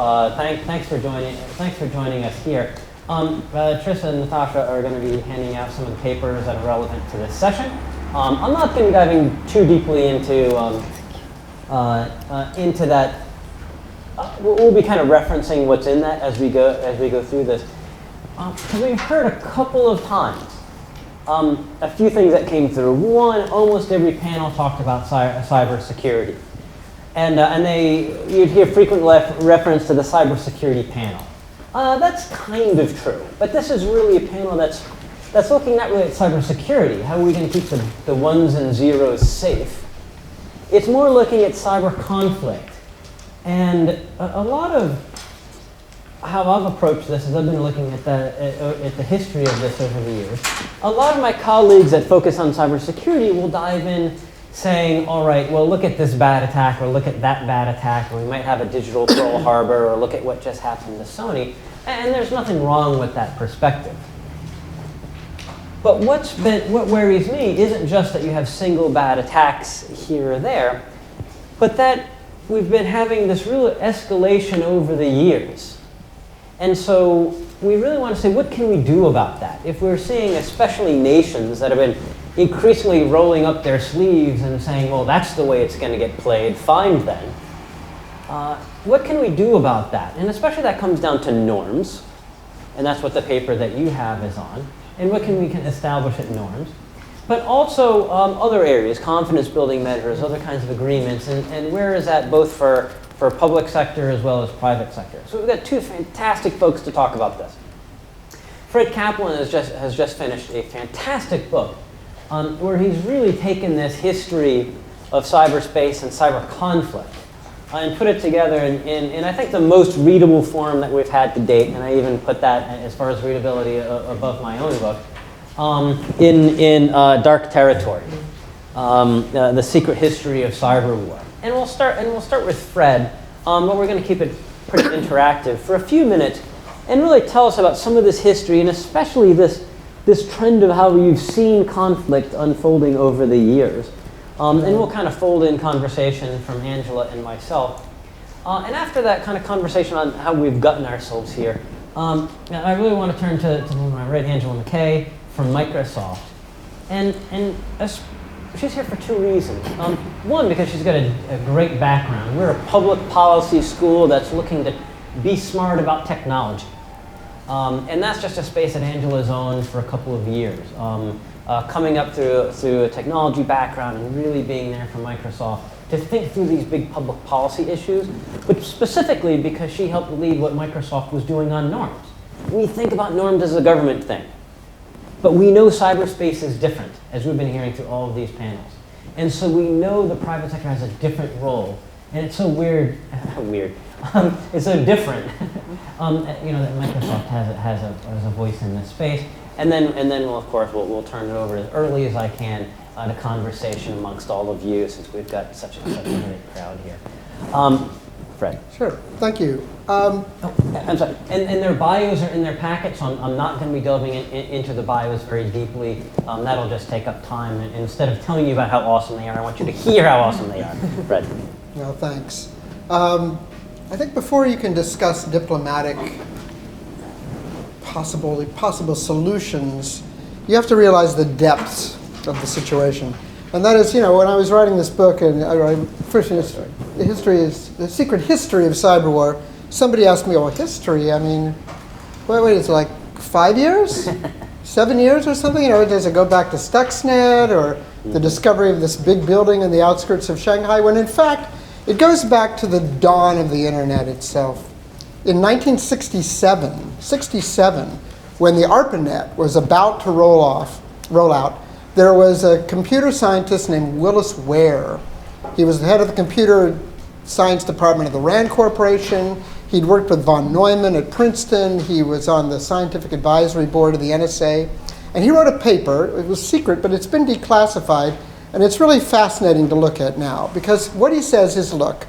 Thanks for joining us here. Trissa and Natasha are going to be handing out some of the papers that are relevant to this session. I'm not going to be diving too deeply into that. We'll be kind of referencing what's in that as we go through this. Because we've heard a couple of times a few things that came through. One, almost every panel talked about cybersecurity. And you'd hear frequent reference to the cybersecurity panel. That's kind of true, but this is really a panel that's looking not really at cybersecurity, how we can keep the ones and zeros safe. It's more looking at cyber conflict. And a lot of how I've approached this is I've been looking at the history of this over the years. A lot of my colleagues that focus on cybersecurity will dive in saying, all right, well, look at this bad attack, or look at that bad attack, or we might have a digital Pearl Harbor, or look at what just happened to Sony. And there's nothing wrong with that perspective. But what worries me isn't just that you have single bad attacks here or there, but that we've been having this real escalation over the years. And so we really want to say, what can we do about that? If we're seeing especially nations that have been increasingly rolling up their sleeves and saying, well, that's the way it's going to get played, fine then. What can we do about that? And especially that comes down to norms, and that's what the paper that you have is on. And what can we establish at norms? But also other areas, confidence building measures, other kinds of agreements, and where is that both for public sector as well as private sector? So we've got two fantastic folks to talk about this. Fred Kaplan has just finished a fantastic book where he's really taken this history of cyberspace and cyber conflict and put it together in I think the most readable form that we've had to date, and I even put that as far as readability above my own book, in Dark Territory, the secret history of cyber war. And we'll start with Fred, but we're going to keep it pretty interactive for a few minutes and really tell us about some of this history, and especially this trend of how you've seen conflict unfolding over the years. And we'll kind of fold in conversation from Angela and myself. And after that kind of conversation on how we've gotten ourselves here, I really want to turn to my right, Angela McKay from Microsoft. And she's here for two reasons. One, because she's got a great background. We're a public policy school that's looking to be smart about technology. And that's just a space that Angela's owned for a couple of years. Coming up through a technology background and really being there for Microsoft to think through these big public policy issues, but specifically because she helped lead what Microsoft was doing on norms. We think about norms as a government thing, but we know cyberspace is different, as we've been hearing through all of these panels. And so we know the private sector has a different role, and it's so it's so different, that Microsoft has a voice in this space. And then we'll, of course, we'll turn it over as early as I can to conversation amongst all of you, since we've got such a great crowd here. Fred. Sure. Thank you. I'm sorry. And their bios are in their packet, so I'm not going to be delving into the bios very deeply. That'll just take up time. And instead of telling you about how awesome they are, I want you to hear how awesome they are. Fred. Well, thanks. I think before you can discuss diplomatic possible solutions, you have to realize the depths of the situation. And that is, when I was writing this book, and the secret history of cyber war, somebody asked me, well, history, I mean, wait, it's like 5 years? 7 years or something? Does it go back to Stuxnet or the discovery of this big building in the outskirts of Shanghai? When in fact, it goes back to the dawn of the internet itself. In 1967, when the ARPANET was about to roll out, there was a computer scientist named Willis Ware. He was the head of the computer science department of the RAND Corporation. He'd worked with von Neumann at Princeton. He was on the scientific advisory board of the NSA. And he wrote a paper. It was secret, but it's been declassified. And it's really fascinating to look at now, because what he says is, look,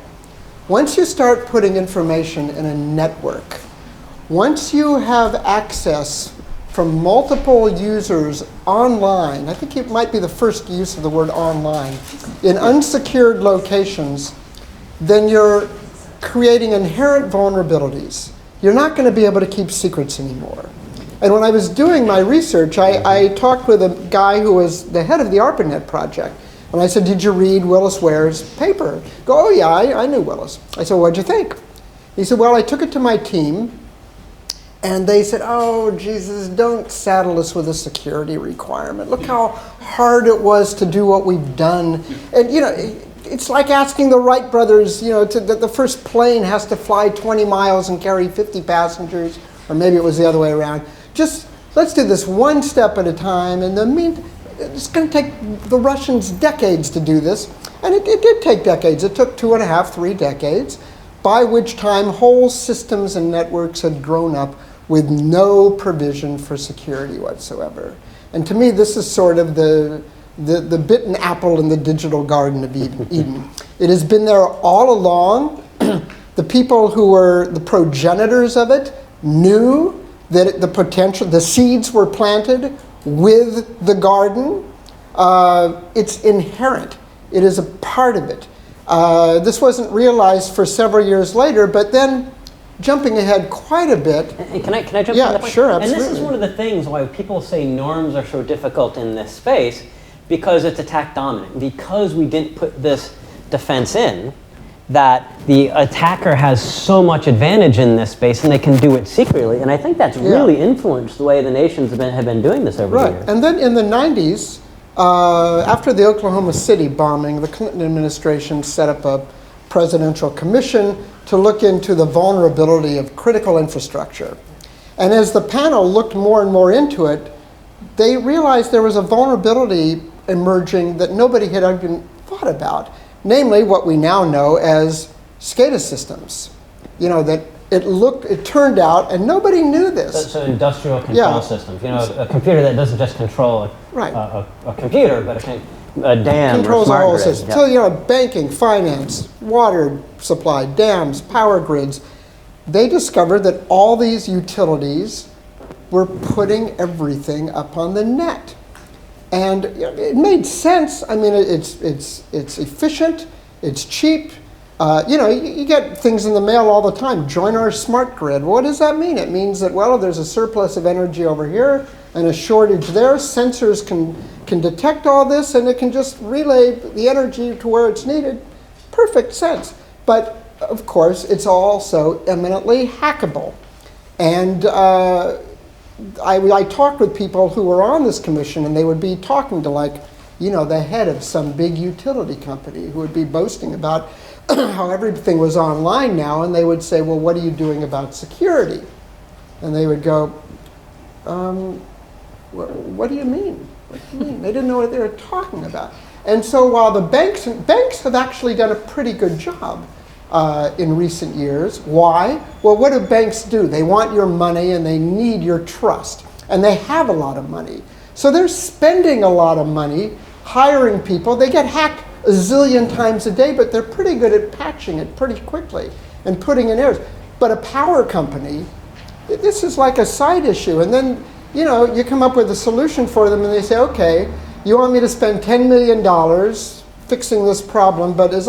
once you start putting information in a network, once you have access from multiple users online, I think it might be the first use of the word online, in unsecured locations, then you're creating inherent vulnerabilities. You're not going to be able to keep secrets anymore. And when I was doing my research, I talked with a guy who was the head of the ARPANET project. And I said, did you read Willis Ware's paper? Go, oh yeah, I knew Willis. I said, what'd you think? He said, well, I took it to my team, and they said, oh, Jesus, don't saddle us with a security requirement. Look how hard it was to do what we've done. And, you know, it's like asking the Wright brothers, you know, that the first plane has to fly 20 miles and carry 50 passengers, or maybe it was the other way around. Just let's do this one step at a time. And it's going to take the Russians decades to do this. And it did take decades. It took 2.5, 3 decades, by which time whole systems and networks had grown up with no provision for security whatsoever. And to me, this is sort of the bitten apple in the digital Garden of Eden. It has been there all along. The people who were the progenitors of it knew that the seeds were planted with the garden. It's inherent. It is a part of it. This wasn't realized for several years later, but then jumping ahead quite a bit. And can I jump in? Yeah, sure, absolutely. And this is one of the things why people say norms are so difficult in this space, because it's attack dominant. Because we didn't put this defense in, that the attacker has so much advantage in this space, and they can do it secretly. And I think that's really influenced the way the nations have been doing this over the years. And then in the 90s, after the Oklahoma City bombing, the Clinton administration set up a presidential commission to look into the vulnerability of critical infrastructure. And as the panel looked more and more into it, they realized there was a vulnerability emerging that nobody had even thought about, namely what we now know as SCADA systems. You know, that it turned out, and nobody knew this. So industrial control systems. You know, a computer that doesn't just control a computer, but a dam controls or smart a whole grid. system. Yep. So, you know, banking, finance, water supply, dams, power grids. They discovered that all these utilities were putting everything up on the net. And it made sense. I mean, it's efficient, it's cheap. You know, you get things in the mail all the time. Join our smart grid. What does that mean? It means that, well, there's a surplus of energy over here and a shortage there. Sensors can detect all this, and it can just relay the energy to where it's needed. Perfect sense. But, of course, it's also eminently hackable. And I talked with people who were on this commission, and they would be talking to, like, you know, the head of some big utility company who would be boasting about how everything was online now, and they would say, well, what are you doing about security? And they would go, what do you mean? What do you mean? They didn't know what they were talking about. And so while the banks have actually done a pretty good job in recent years. Why? Well, what do banks do? They want your money and they need your trust. And they have a lot of money. So they're spending a lot of money, hiring people. They get hacked a zillion times a day, but they're pretty good at patching it pretty quickly and putting in errors. But a power company, this is like a side issue. And then, you know, you come up with a solution for them and they say, okay, you want me to spend $10 million fixing this problem, but if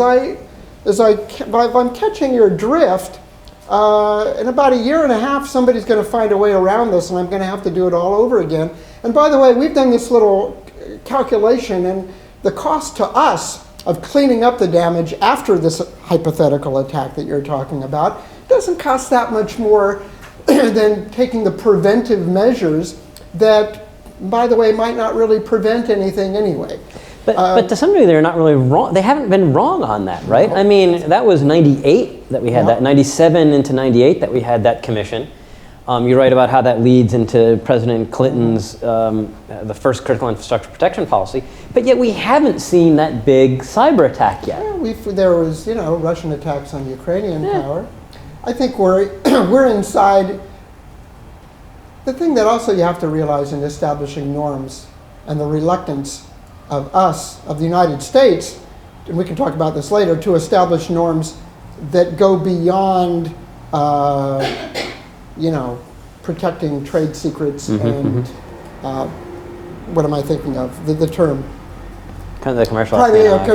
I'm catching your drift, in about a year and a half, somebody's going to find a way around this, and I'm going to have to do it all over again. And by the way, we've done this little calculation, and the cost to us of cleaning up the damage after this hypothetical attack that you're talking about doesn't cost that much more than taking the preventive measures that, by the way, might not really prevent anything anyway. But to some degree, they're not really wrong. They haven't been wrong on that, right? I mean, that was 98 that we had that, 97 into 98 that we had that commission. You write about how that leads into President Clinton's, the first critical infrastructure protection policy, but yet we haven't seen that big cyber attack yet. Yeah, there was, you know, Russian attacks on Ukrainian power. I think we're inside. The thing that also you have to realize in establishing norms and the reluctance of us, of the United States, and we can talk about this later, to establish norms that go beyond, you know, protecting trade secrets and what am I thinking of? The term. Kind of the commercial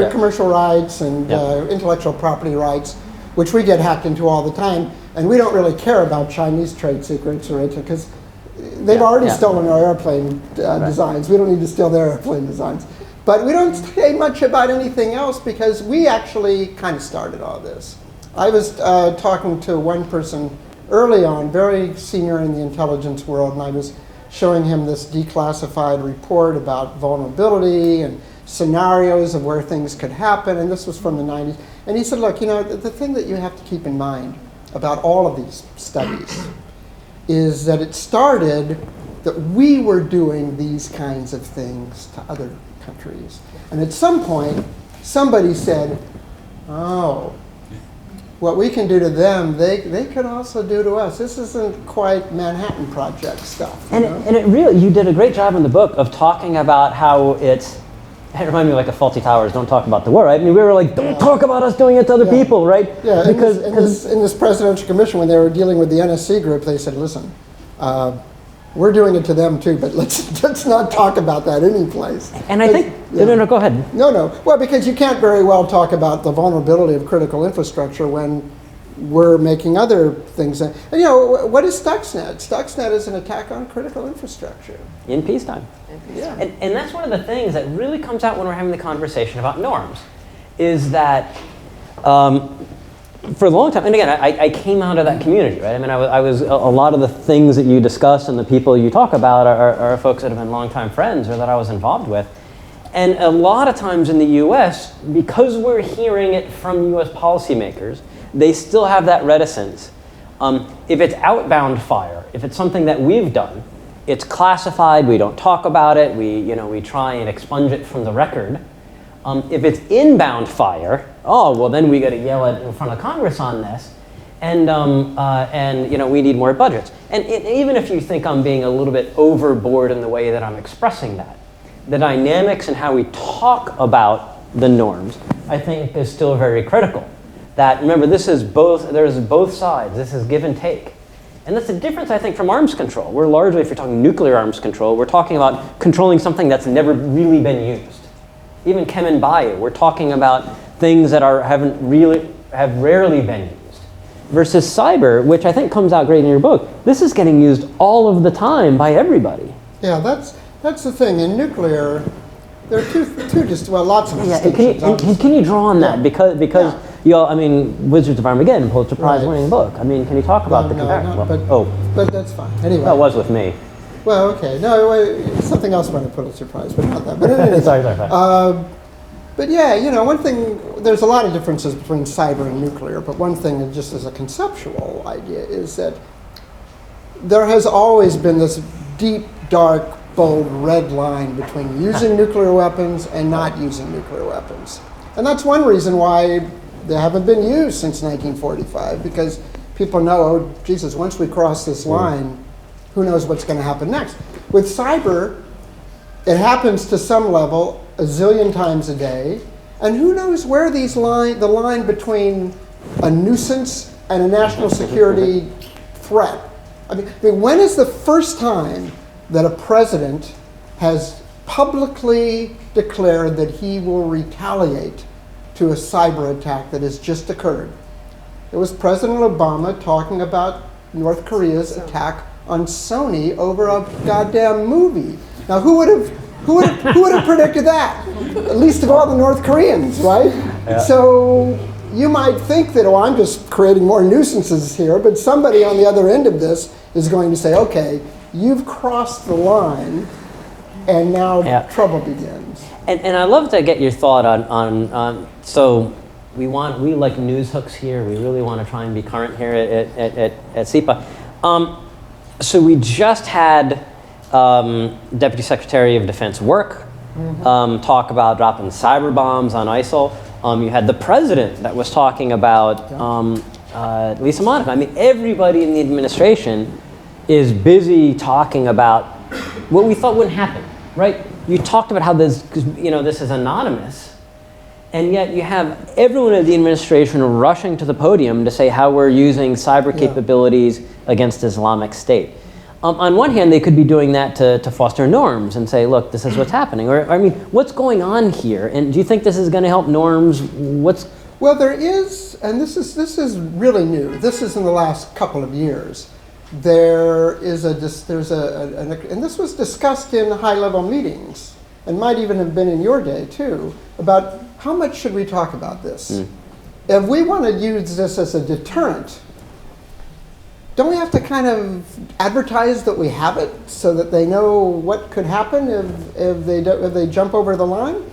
commercial rights and intellectual property rights, which we get hacked into all the time, and we don't really care about Chinese trade secrets or anything, because they've already stolen our airplane designs. We don't need to steal their airplane designs. But we don't say much about anything else because we actually kind of started all this. I was talking to one person early on, very senior in the intelligence world, and I was showing him this declassified report about vulnerability and scenarios of where things could happen, and this was from the 90s. And he said, look, you know, the thing that you have to keep in mind about all of these studies is that it started that we were doing these kinds of things to other countries. And at some point, somebody said, oh, what we can do to them, they could also do to us. This isn't quite Manhattan Project stuff. And it really, you did a great job in the book of talking about how it reminded me like a Faulty Towers, don't talk about the war, right? I mean, we were like, don't talk about us doing it to other people, right? Yeah, because in this presidential commission, when they were dealing with the NSC group, they said, listen, we're doing it to them too, but let's not talk about that anyplace. And I think, no, go ahead. No. Well, because you can't very well talk about the vulnerability of critical infrastructure when we're making other things. And you know, what is Stuxnet? Stuxnet is an attack on critical infrastructure. In peacetime. Yeah. And that's one of the things that really comes out when we're having the conversation about norms, is that for a long time, and again, I came out of that community, right? I mean, I was a lot of the things that you discuss and the people you talk about are folks that have been longtime friends or that I was involved with. And a lot of times in the US, because we're hearing it from US policymakers, they still have that reticence. If it's outbound fire, if it's something that we've done, it's classified, we don't talk about it, we try and expunge it from the record. If it's inbound fire, well, then we got to yell at in front of Congress on this, and we need more budgets. And even if you think I'm being a little bit overboard in the way that I'm expressing that, the dynamics and how we talk about the norms, I think, is still very critical. That, remember, there's both sides. This is give and take. And that's the difference, I think, from arms control. We're largely, if you're talking nuclear arms control, we're talking about controlling something that's never really been used. Even chem and bio, we're talking about things that have rarely been used. Versus cyber, which I think comes out great in your book, this is getting used all of the time by everybody. Yeah, that's the thing. In nuclear, there are lots of distinctions. Can you draw on that? Because I mean, Wizards of Armageddon, Pulitzer Prize-winning book. I mean, can you talk about the comparison? But that's fine. Anyway. That was with me. Well, okay. No, something else won a Pulitzer Prize, but not that. But anyway, sorry. But yeah, you know, one thing, there's a lot of differences between cyber and nuclear, but one thing, just as a conceptual idea, is that there has always been this deep, dark, bold red line between using nuclear weapons and not using nuclear weapons. And that's one reason why they haven't been used since 1945, because people know, oh, Jesus, once we cross this line, who knows what's going to happen next. With cyber, it happens to some level a zillion times a day, and who knows where the line between a nuisance and a national security threat. I mean, when is the first time that a president has publicly declared that he will retaliate to a cyber attack that has just occurred? It was President Obama talking about North Korea's attack on Sony over a goddamn movie. Now, who would have predicted that? At least of all the North Koreans, right? Yeah. So you might think that, I'm just creating more nuisances here, but somebody on the other end of this is going to say, okay, you've crossed the line, and now trouble begins. And I'd love to get your thought on so we like news hooks here. We really want to try and be current here at SIPA. So we just had Deputy Secretary of Defense Work talk about dropping cyber bombs on ISIL. You had the president that was talking about Lisa Monaco. I mean, everybody in the administration is busy talking about what we thought wouldn't happen, right? You talked about how this is anonymous, and yet you have everyone in the administration rushing to the podium to say how we're using cyber capabilities against Islamic State. On one hand, they could be doing that to foster norms and say, look, this is what's happening. Or, I mean, what's going on here? And do you think this is going to help norms? Well, there is, and this is really new. This is in the last couple of years. There's and this was discussed in high-level meetings, and might even have been in your day too, about how much should we talk about this? If we want to use this as a deterrent, don't we have to kind of advertise that we have it so that they know what could happen if they jump over the line?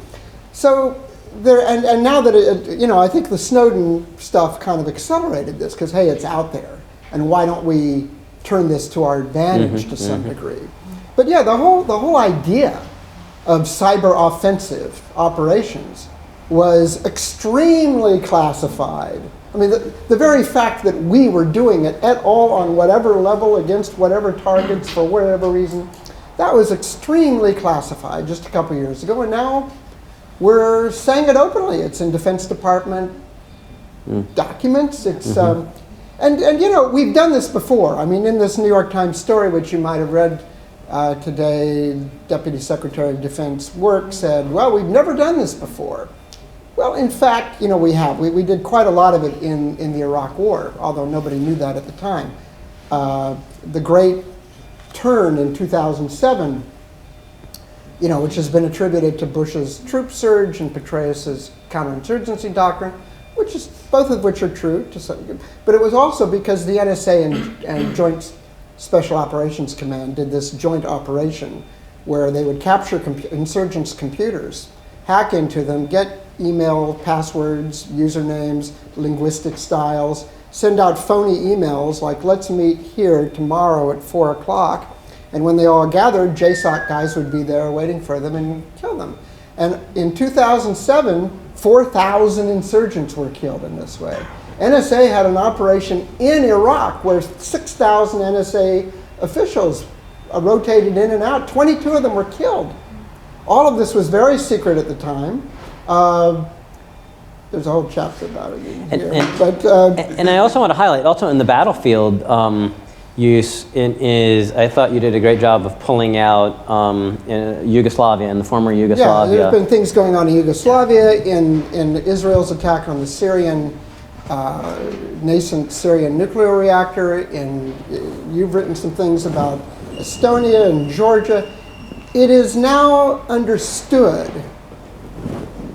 So there, and now that I think the Snowden stuff kind of accelerated this because hey, it's out there, and why don't we turn this to our advantage to some degree? But yeah, the whole idea of cyber offensive operations was extremely classified. I mean, the very fact that we were doing it at all on whatever level against whatever targets for whatever reason, that was extremely classified just a couple years ago, and now we're saying it openly. It's in Defense Department documents. It's and we've done this before. I mean, in this New York Times story, which you might have read today, Deputy Secretary of Defense Work said, "Well, we've never done this before." Well, in fact, we have. We did quite a lot of it in the Iraq War, although nobody knew that at the time. The great turn in 2007, which has been attributed to Bush's troop surge and Petraeus's counterinsurgency doctrine, both of which are true to some degree. But it was also because the NSA and Joint Special Operations Command did this joint operation where they would capture insurgents' computers, hack into them, get email passwords, usernames, linguistic styles, send out phony emails like, let's meet here tomorrow at 4 o'clock. And when they all gathered, JSOC guys would be there waiting for them and kill them. And in 2007, 4,000 insurgents were killed in this way. NSA had an operation in Iraq where 6,000 NSA officials rotated in and out. 22 of them were killed. All of this was very secret at the time. There's a whole chapter about it in here. And I also want to highlight, also in the battlefield use is, I thought you did a great job of pulling out in Yugoslavia, in the former Yugoslavia. Yeah, there's been things going on in Yugoslavia, in Israel's attack on the Syrian, nascent Syrian nuclear reactor, you've written some things about Estonia and Georgia. It is now understood.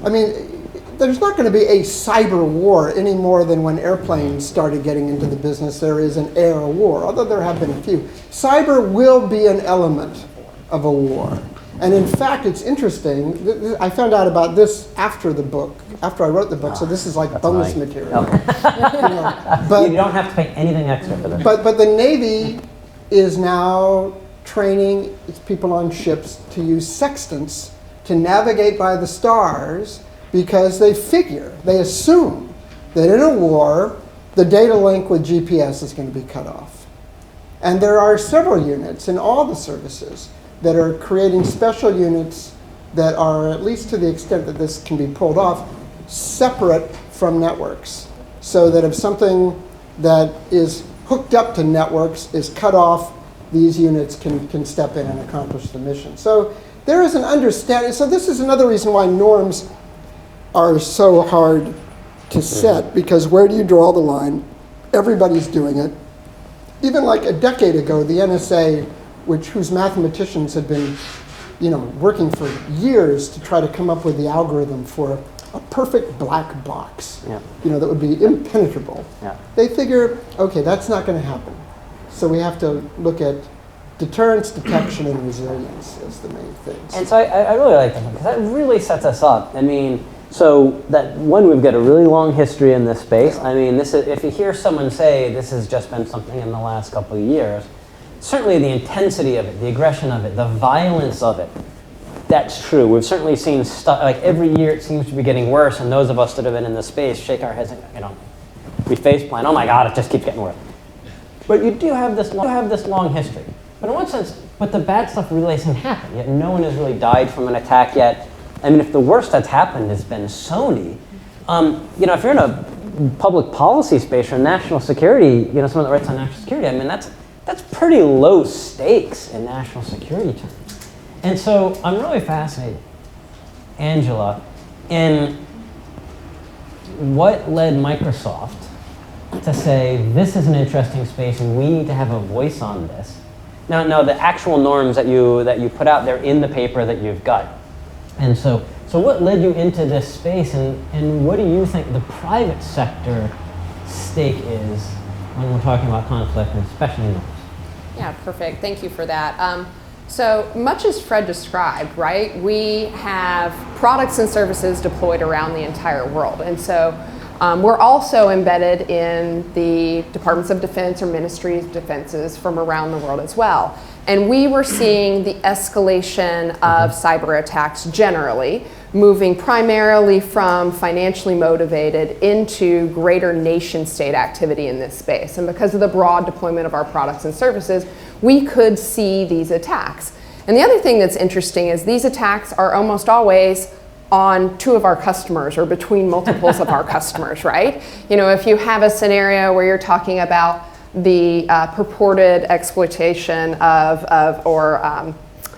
I mean, there's not going to be a cyber war any more than when airplanes started getting into the business there is an air war, although there have been a few. Cyber will be an element of a war. And in fact, it's interesting. I found out about this after I wrote the book, so this is like bonus material. But you don't have to pay anything extra for this. But the Navy is now training its people on ships to use sextants to navigate by the stars because they assume that in a war, the data link with GPS is going to be cut off. And there are several units in all the services that are creating special units that are, at least to the extent that this can be pulled off, separate from networks. So that if something that is hooked up to networks is cut off, these units can step in and accomplish the mission. So there is an understanding. So this is another reason why norms are so hard to set, because where do you draw the line? Everybody's doing it. Even like a decade ago, the NSA, whose mathematicians had been working for years to try to come up with the algorithm for a perfect black box, that would be impenetrable. Yeah. They figure, okay, that's not going to happen. So we have to look at deterrence, detection, and resilience as the main things. And so I really like that because that really sets us up. I mean, so that one, we've got a really long history in this space. I mean, if you hear someone say this has just been something in the last couple of years, certainly the intensity of it, the aggression of it, the violence of it, that's true. We've certainly seen stuff, like every year it seems to be getting worse, and those of us that have been in this space shake our heads and, we faceplant, oh my God, it just keeps getting worse. But you do have this long history. But in one sense, the bad stuff really hasn't happened yet. No one has really died from an attack yet. I mean, if the worst that's happened has been Sony, if you're in a public policy space or national security, someone that writes on national security, I mean, that's pretty low stakes in national security terms. And so I'm really fascinated, Angela, in what led Microsoft to say this is an interesting space and we need to have a voice on this? Now the actual norms that you put out there in the paper that you've got. And so what led you into this space, and what do you think the private sector stake is when we're talking about conflict, and especially norms? Yeah, perfect. Thank you for that. So much as Fred described, right, we have products and services deployed around the entire world. And so we're also embedded in the Departments of Defense or Ministries of Defenses from around the world as well. And we were seeing the escalation of cyber attacks generally, moving primarily from financially motivated into greater nation state activity in this space. And because of the broad deployment of our products and services, we could see these attacks. And the other thing that's interesting is these attacks are almost always on two of our customers or between multiples of our customers, right? You know, if you have a scenario where you're talking about the purported exploitation of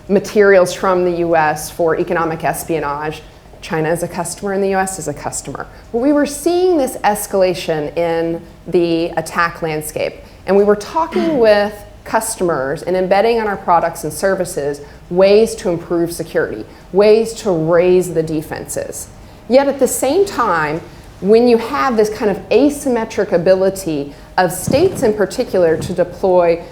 materials from the US for economic espionage, China is a customer and the US is a customer. But we were seeing this escalation in the attack landscape, and we were talking with customers and embedding on our products and services ways to improve security, ways to raise the defenses. Yet at the same time, when you have this kind of asymmetric ability of states in particular to deploy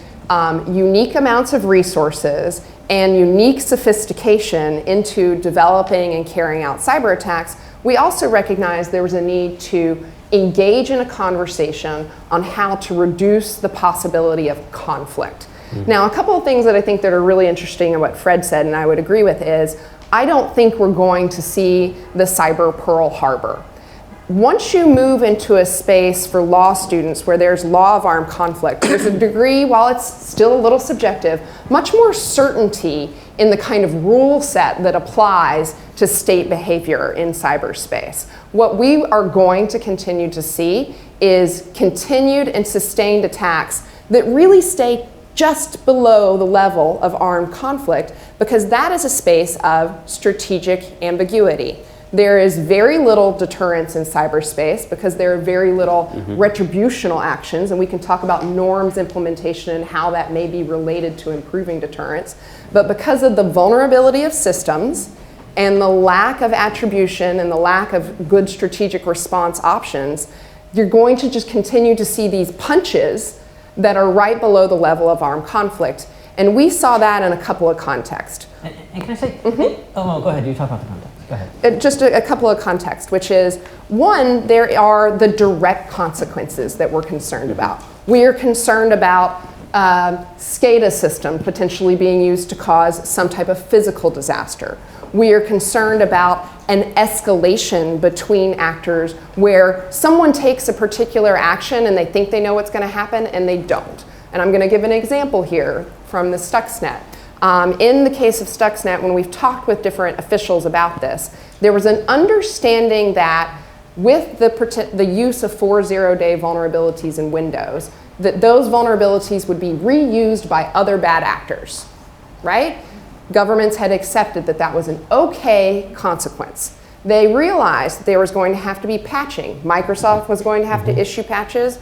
unique amounts of resources and unique sophistication into developing and carrying out cyber attacks, we also recognized there was a need to engage in a conversation on how to reduce the possibility of conflict. Now, a couple of things that I think that are really interesting in what Fred said, and I would agree with, is I don't think we're going to see the cyber Pearl Harbor. Once you move into a space for law students where there's law of armed conflict, there's a degree, while it's still a little subjective, much more certainty in the kind of rule set that applies to state behavior in cyberspace. What we are going to continue to see is continued and sustained attacks that really stay just below the level of armed conflict, because that is a space of strategic ambiguity. There is very little deterrence in cyberspace because there are very little retributional actions, and we can talk about norms implementation and how that may be related to improving deterrence. But because of the vulnerability of systems and the lack of attribution and the lack of good strategic response options, you're going to just continue to see these punches that are right below the level of armed conflict. And we saw that in a couple of contexts. And can I say, go ahead, you talk about the context. Go ahead. Just a couple of contexts, which is, one, there are the direct consequences that we're concerned about. We are concerned about SCADA system potentially being used to cause some type of physical disaster. We are concerned about an escalation between actors where someone takes a particular action and they think they know what's going to happen and they don't. And I'm going to give an example here from the Stuxnet. In the case of Stuxnet, when we've talked with different officials about this, there was an understanding that with the use of 4 zero-day vulnerabilities in Windows, that those vulnerabilities would be reused by other bad actors, right? Governments had accepted that that was an okay consequence. They realized there was going to have to be patching. Microsoft was going to have to issue patches.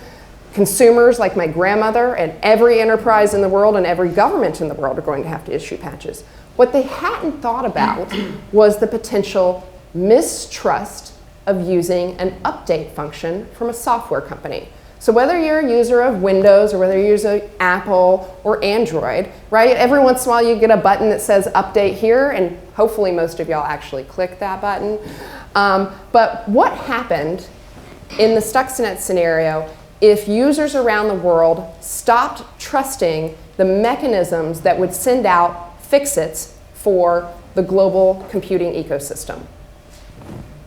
Consumers like my grandmother and every enterprise in the world and every government in the world are going to have to issue patches. What they hadn't thought about was the potential mistrust of using an update function from a software company. So whether you're a user of Windows or whether you use Apple or Android, right? Every once in a while you get a button that says update here, and hopefully most of y'all actually click that button. But what happened in the Stuxnet scenario if users around the world stopped trusting the mechanisms that would send out fix-its for the global computing ecosystem?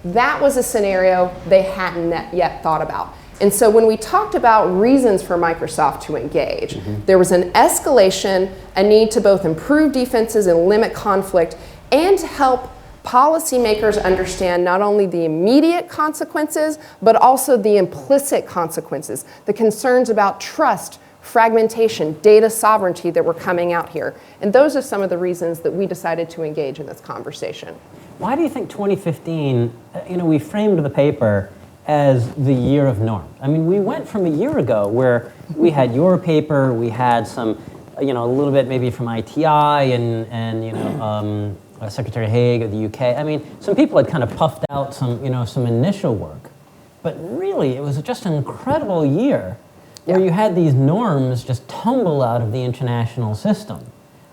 That was a scenario they hadn't yet thought about. And so when we talked about reasons for Microsoft to engage, there was an escalation, a need to both improve defenses and limit conflict, and to help policymakers understand not only the immediate consequences, but also the implicit consequences, the concerns about trust, fragmentation, data sovereignty that were coming out here. And those are some of the reasons that we decided to engage in this conversation. Why do you think 2015, we framed the paper as the year of norms? I mean, we went from a year ago where we had your paper, we had some, a little bit maybe from ITI and Secretary Haig of the UK. I mean, some people had kind of puffed out some initial work, but really it was just an incredible year where you had these norms just tumble out of the international system.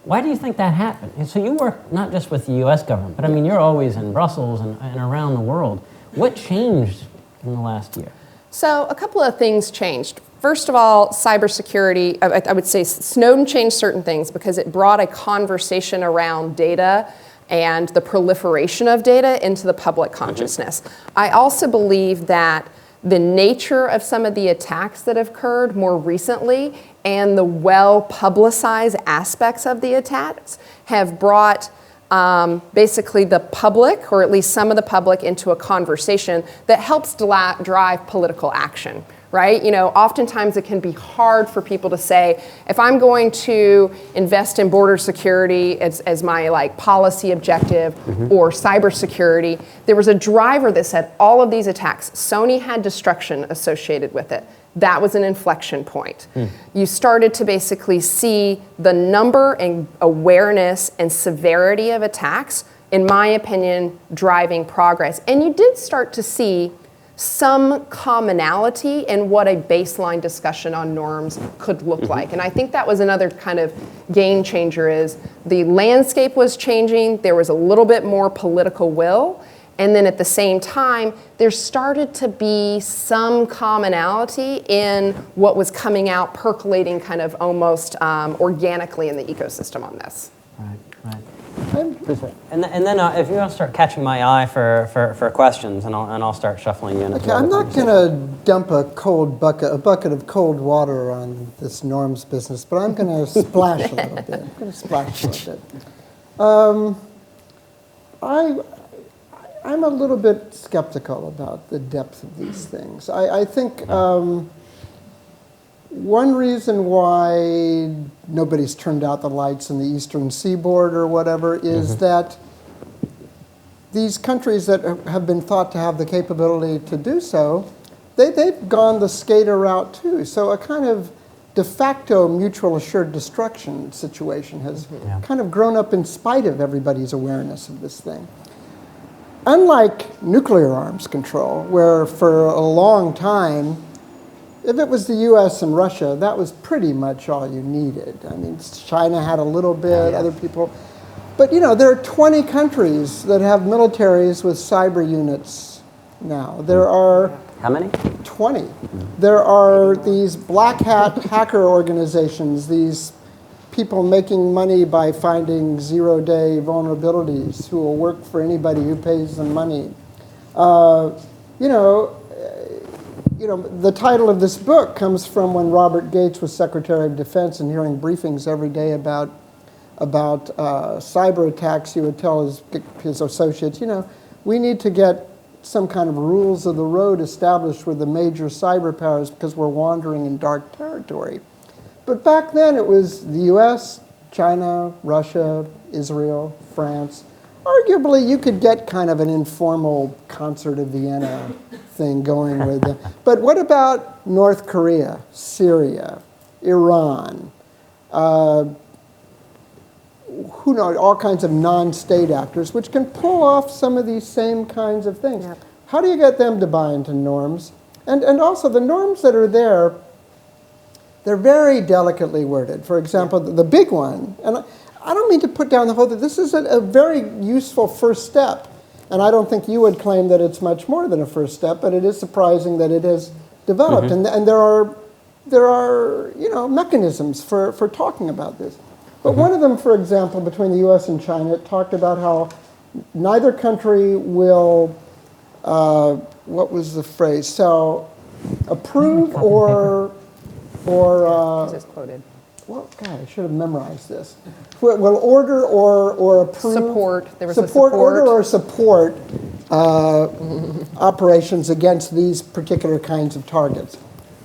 Why do you think that happened? And so you work not just with the US government, but I mean, you're always in Brussels and around the world. What changed in the last year? So a couple of things changed. First of all, cybersecurity, I would say Snowden changed certain things because it brought a conversation around data and the proliferation of data into the public consciousness. I also believe that the nature of some of the attacks that have occurred more recently and the well-publicized aspects of the attacks have brought basically the public, or at least some of the public, into a conversation that helps drive political action, right? Oftentimes it can be hard for people to say, if I'm going to invest in border security as my policy objective or cybersecurity, there was a driver that said all of these attacks, Sony had destruction associated with it. That was an inflection point. You started to basically see the number and awareness and severity of attacks, in my opinion, driving progress. And you did start to see some commonality in what a baseline discussion on norms could look like. And I think that was another kind of game changer, is the landscape was changing, there was a little bit more political will, and then at the same time, there started to be some commonality in what was coming out, percolating kind of almost organically in the ecosystem on this. Right. And then if you want to start catching my eye for questions, and I'll start shuffling you in. Okay, I'm not going to dump a bucket of cold water on this norms business, but I'm going to splash a little bit. I'm a little bit skeptical about the depth of these things. I think one reason why nobody's turned out the lights in the eastern seaboard or whatever is that these countries that have been thought to have the capability to do so, they've gone the SCADA route too. So a kind of de facto mutual assured destruction situation has kind of grown up in spite of everybody's awareness of this thing. Unlike nuclear arms control, where for a long time, if it was the US and Russia, that was pretty much all you needed. I mean, China had a little bit, other people. But there are 20 countries that have militaries with cyber units now. There are... How many? 20. There are these black hat hacker organizations, these people making money by finding zero-day vulnerabilities who will work for anybody who pays them money. The title of this book comes from when Robert Gates was Secretary of Defense and hearing briefings every day about cyber attacks. He would tell his associates, we need to get some kind of rules of the road established with the major cyber powers because we're wandering in dark territory. But back then it was the US, China, Russia, Israel, France. Arguably you could get kind of an informal Concert of Vienna thing going with them. But what about North Korea, Syria, Iran, who knows, all kinds of non-state actors, which can pull off some of these same kinds of things. Yep. How do you get them to buy into norms? And also the norms that are there, they're very delicately worded. For example, the big one, and I don't mean to put down the whole thing, this is a very useful first step. And I don't think you would claim that it's much more than a first step, but it is surprising that it has developed. And there are mechanisms for talking about this. But one of them, for example, between the US and China, it talked about how neither country will, what was the phrase? So approve or Just quoted. Well, God, I should have memorized this. Will order or approve? Support. There was support. Order or support operations against these particular kinds of targets.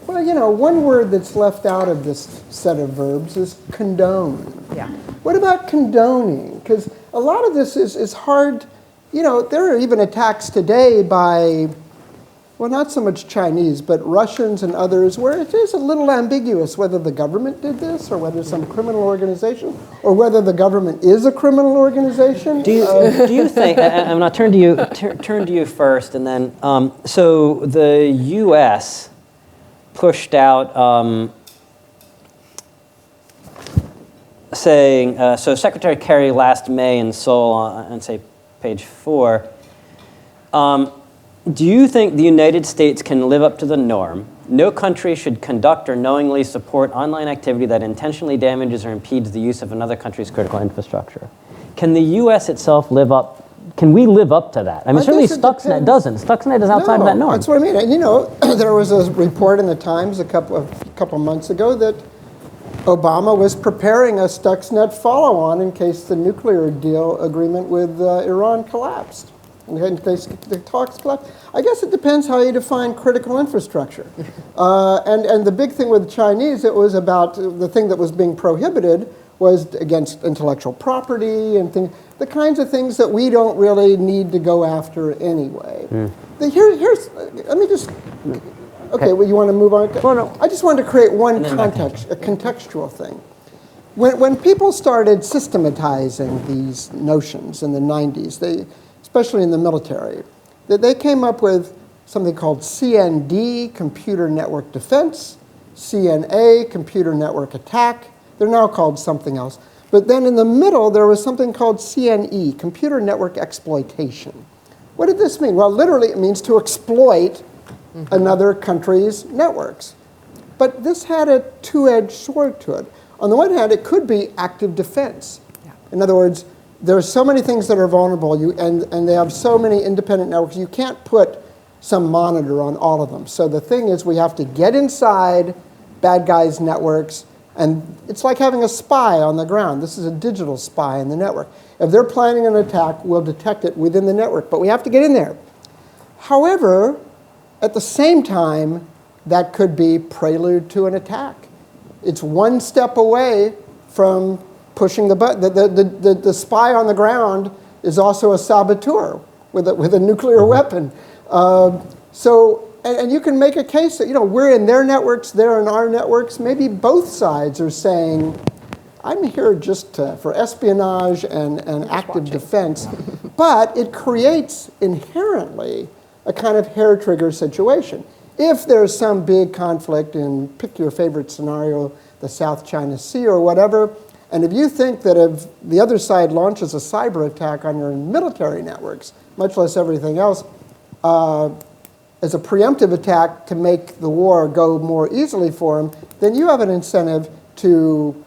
Well, one word that's left out of this set of verbs is condone. Yeah. What about condoning? Because a lot of this is hard. There are even attacks today by Well, not so much Chinese, but Russians and others, where it is a little ambiguous whether the government did this or whether some criminal organization, or whether the government is a criminal organization. Do you think? And I'll turn to you first, and then so the U.S. pushed out saying so. Secretary Kerry last May in Seoul on say page 4. Do you think the United States can live up to the norm? No country should conduct or knowingly support online activity that intentionally damages or impedes the use of another country's critical infrastructure. Can the U.S. itself live up? Can we live up to that? I mean, certainly Stuxnet doesn't. Stuxnet is outside of that norm. That's what I mean. And, you know, there was a report in the Times a couple months ago that Obama was preparing a Stuxnet follow-on in case the nuclear deal agreement with Iran collapsed. In case the talks collapse. I guess it depends how you define critical infrastructure. And the big thing with the Chinese, it was about the thing that was being prohibited was against intellectual property and the kinds of things that we don't really need to go after anyway. Let me just, okay, well, you want to move on? Well, no. I just wanted to create one context, a contextual thing. When people started systematizing these notions in the 90s, especially in the military, that they came up with something called CND, Computer Network Defense, CNA, Computer Network Attack. They're now called something else. But then in the middle, there was something called CNE, Computer Network Exploitation. What did this mean? Well, literally, it means to exploit another country's networks. But this had a two-edged sword to it. On the one hand, it could be active defense. Yeah. In other words, there are so many things that are vulnerable, and they have so many independent networks, you can't put some monitor on all of them. So the thing is, we have to get inside bad guys' networks, and it's like having a spy on the ground. This is a digital spy in the network. If they're planning an attack, we'll detect it within the network, but we have to get in there. However, at the same time, that could be prelude to an attack. It's one step away from pushing the button. The spy on the ground is also a saboteur with a nuclear weapon. And you can make a case that, you know, we're in their networks, they're in our networks. Maybe both sides are saying, I'm here just for espionage and active defense. But it creates inherently a kind of hair trigger situation. If there's some big conflict in, pick your favorite scenario, the South China Sea or whatever, and if you think that if the other side launches a cyber attack on your military networks, much less everything else, as a preemptive attack to make the war go more easily for them, then you have an incentive to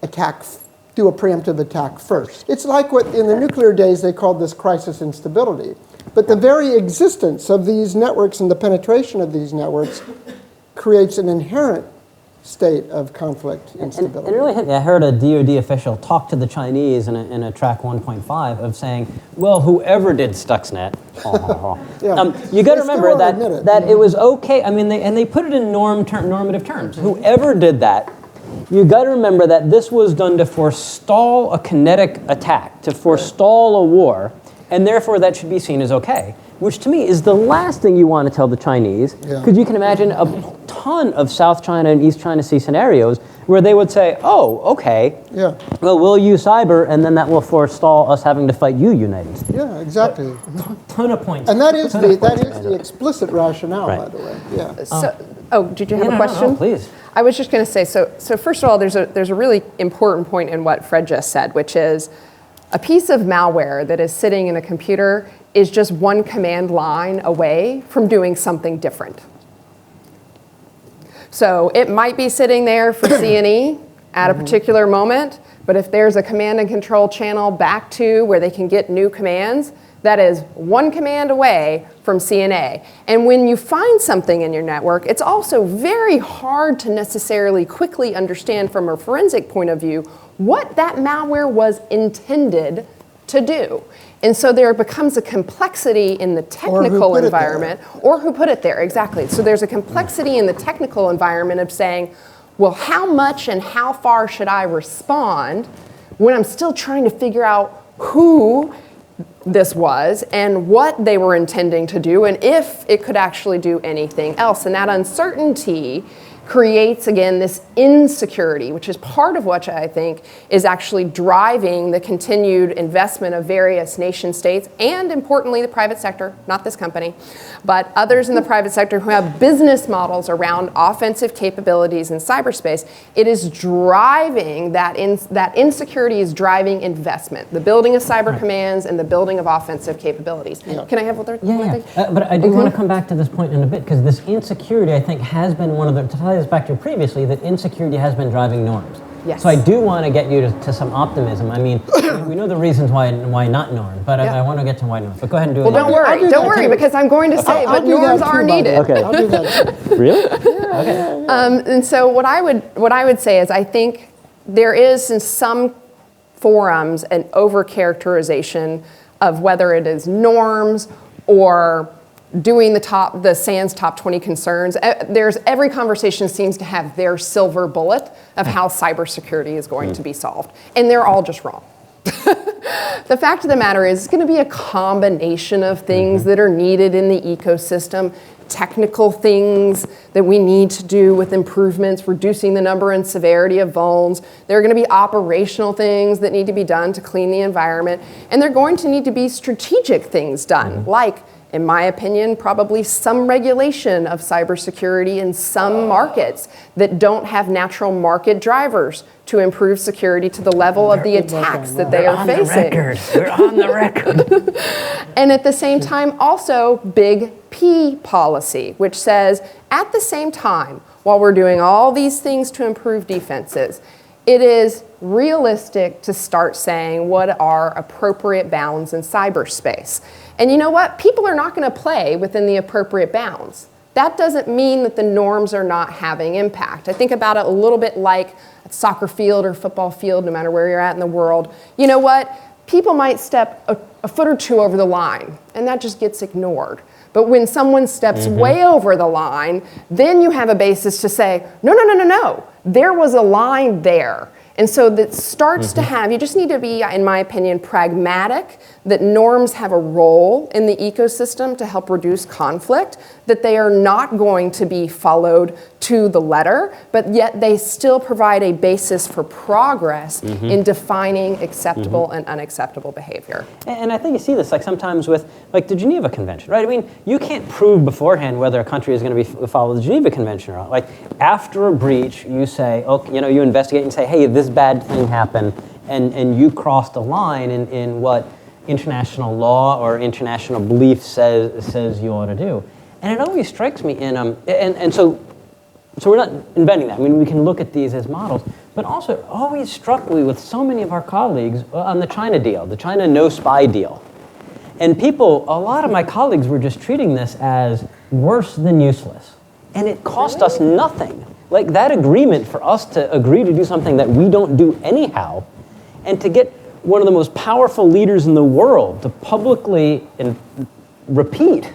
do a preemptive attack first. It's like what in the nuclear days they called this crisis instability. But the very existence of these networks and the penetration of these networks creates an inherent state of conflict instability. And it really hit me. I heard a DoD official talk to the Chinese in a track 1.5 of saying, well, whoever did Stuxnet, you got to remember that it was okay. I mean, they put it in normative terms. Whoever did that, you got to remember that this was done to forestall a kinetic attack, to forestall a war, and therefore that should be seen as okay. Which to me is the last thing you want to tell the Chinese, because you can imagine a ton of South China and East China Sea scenarios where they would say, oh, okay, well, we'll use cyber, and then that will forestall us having to fight you, United States. Yeah, exactly. Ton of points. And that is the explicit rationale, by the way. Yeah. Did you have a question? No, please. I was just going to say, so first of all, there's a really important point in what Fred just said, which is a piece of malware that is sitting in a computer is just one command line away from doing something different. So it might be sitting there for C&E at a particular moment, but if there's a command and control channel back to where they can get new commands, that is one command away from CNA. And when you find something in your network, it's also very hard to necessarily quickly understand from a forensic point of view what that malware was intended to do. And so there becomes a complexity in the technical environment, or who put it there, exactly. So there's a complexity in the technical environment of saying, well, how much and how far should I respond when I'm still trying to figure out who this was and what they were intending to do and if it could actually do anything else. And that uncertainty creates, again, this insecurity, which is part of what I think is actually driving the continued investment of various nation states and, importantly, the private sector, not this company, but others in the private sector who have business models around offensive capabilities in cyberspace. It is driving that insecurity is driving investment, the building of cyber commands and the building of offensive capabilities. Yeah. Can I have one thing? But I do want to come back to this point in a bit, because this insecurity, I think, has been one of the, to tie this back to previously, that insecurity has been driving norms. Yes. So I do want to get you to some optimism. I mean, we know the reasons why not norm, but I want to get to why norm. But go ahead and do it. Well, don't worry, because I'm going to say, but norms are needed. Okay. I'll do that. Really? Okay. And so what I would say is I think there is in some forums an overcharacterization of whether it is norms or doing the SANS top 20 concerns. Every conversation seems to have their silver bullet of how cybersecurity is going to be solved, and they're all just wrong. The fact of the matter is, it's going to be a combination of things that are needed in the ecosystem, technical things that we need to do with improvements, reducing the number and severity of vulns. There are going to be operational things that need to be done to clean the environment, and there are going to need to be strategic things done, like, in my opinion, probably some regulation of cybersecurity in some markets that don't have natural market drivers to improve security to the level of the attacks that they are facing. We're on the record. And at the same time, also big P policy, which says at the same time, while we're doing all these things to improve defenses, it is realistic to start saying what are appropriate bounds in cyberspace. And you know what? People are not going to play within the appropriate bounds. That doesn't mean that the norms are not having impact. I think about it a little bit like a soccer field or football field, no matter where you're at in the world. You know what? People might step a foot or two over the line, and that just gets ignored. But when someone steps way over the line, then you have a basis to say, no, there was a line there. And so that starts to have, you just need to be, in my opinion, pragmatic, that norms have a role in the ecosystem to help reduce conflict, that they are not going to be followed to the letter, but yet they still provide a basis for progress in defining acceptable and unacceptable behavior. And I think you see this like sometimes with like the Geneva Convention, right? I mean, you can't prove beforehand whether a country is going to be follow the Geneva Convention or not. Like after a breach, you say, okay, you investigate and say, hey, this bad thing happened, and you crossed a line in what international law or international belief says you ought to do. And it always strikes me in so we're not inventing that. I mean, we can look at these as models, but also it always struck me with so many of our colleagues on the China deal, the China no spy deal. And a lot of my colleagues were just treating this as worse than useless. And it cost us nothing. Like that agreement for us to agree to do something that we don't do anyhow, and to get one of the most powerful leaders in the world to publicly repeat,